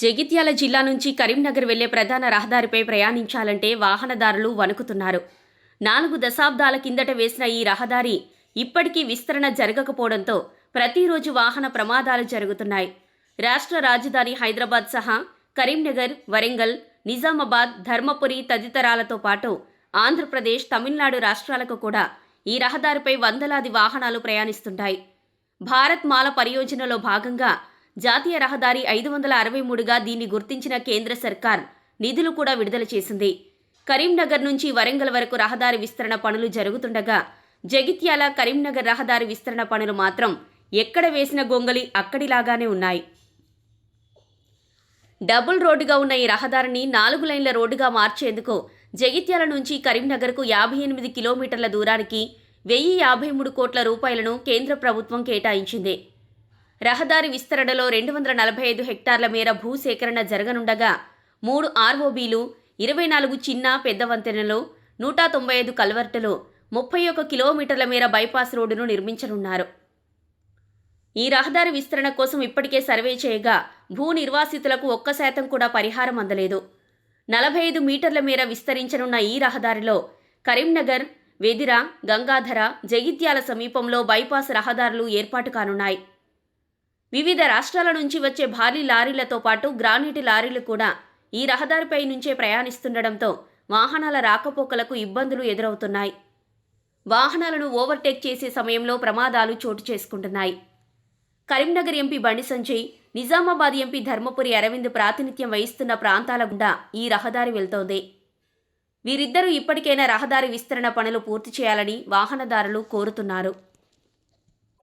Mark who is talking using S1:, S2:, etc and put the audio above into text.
S1: జగిత్యాల జిల్లా నుంచి కరీంనగర్ వెళ్లే ప్రధాన రహదారిపై ప్రయాణించాలంటే వాహనదారులు వణుకుతున్నారు. 4 దశాబ్దాల కిందట వేసిన ఈ రహదారి ఇప్పటికీ విస్తరణ జరగకపోవడంతో ప్రతిరోజు వాహన ప్రమాదాలు జరుగుతున్నాయి. రాష్ట్ర రాజధాని హైదరాబాద్ సహా కరీంనగర్, వరంగల్, నిజామాబాద్, ధర్మపురి తదితరాలతో పాటు ఆంధ్రప్రదేశ్, తమిళనాడు రాష్ట్రాలకు కూడా ఈ రహదారిపై వందలాది వాహనాలు ప్రయాణిస్తుంటాయి. భారత్ మాల పరియోజనలో భాగంగా జాతీయ రహదారి 563గా దీన్ని గుర్తించిన కేంద్ర సర్కార్ నిధులు కూడా విడుదల చేసింది. కరీంనగర్ నుంచి వరంగల్ వరకు రహదారి విస్తరణ పనులు జరుగుతుండగా జగిత్యాల కరీంనగర్ రహదారి విస్తరణ పనులు మాత్రం ఎక్కడ వేసిన గొంగలి అక్కడిలాగానే ఉన్నాయి. డబుల్ రోడ్డుగా ఉన్న ఈ రహదారిని 4 లైన్ల రోడ్డుగా మార్చేందుకు జగిత్యాల నుంచి కరీంనగర్కు 58 కిలోమీటర్ల దూరానికి 1053 కోట్ల రూపాయలను కేంద్ర ప్రభుత్వం కేటాయించింది. రహదారి విస్తరణలో 245 హెక్టార్ల మేర భూసేకరణ జరగనుండగా 3 ఆర్ఓబీలు, 24 చిన్న పెద్ద వంతెనలు, 195 కల్వర్టులు, 31 కిలోమీటర్ల మేర బైపాస్ రోడ్డును నిర్మించనున్నారు. ఈ రహదారి విస్తరణ కోసం ఇప్పటికే సర్వే చేయగా భూ నిర్వాసితులకు 1% కూడా పరిహారం అందలేదు. 45 మీటర్ల మేర విస్తరించనున్న ఈ రహదారిలో కరీంనగర్, వెదిర, గంగాధర, జగిత్యాల సమీపంలో బైపాస్ రహదారులు ఏర్పాటు కానున్నాయి. వివిధ రాష్ట్రాల నుంచి వచ్చే భారీ లారీలతో పాటు గ్రానైట్ లారీలు కూడా ఈ రహదారిపై నుంచే ప్రయాణిస్తుండటంతో వాహనాల రాకపోకలకు ఇబ్బందులు ఎదురవుతున్నాయి. వాహనాలను ఓవర్టేక్ చేసే సమయంలో ప్రమాదాలు చోటు చేసుకుంటున్నాయి. కరీంనగర్ ఎంపీ బండి సంజయ్, నిజామాబాద్ ఎంపీ ధర్మపురి అరవింద్ ప్రాతినిధ్యం వహిస్తున్న ప్రాంతాల గుండా ఈ రహదారి వెళ్తోంది. వీరిద్దరూ ఇప్పటికైనా రహదారి విస్తరణ పనులు పూర్తి చేయాలని వాహనదారులు కోరుతున్నారు.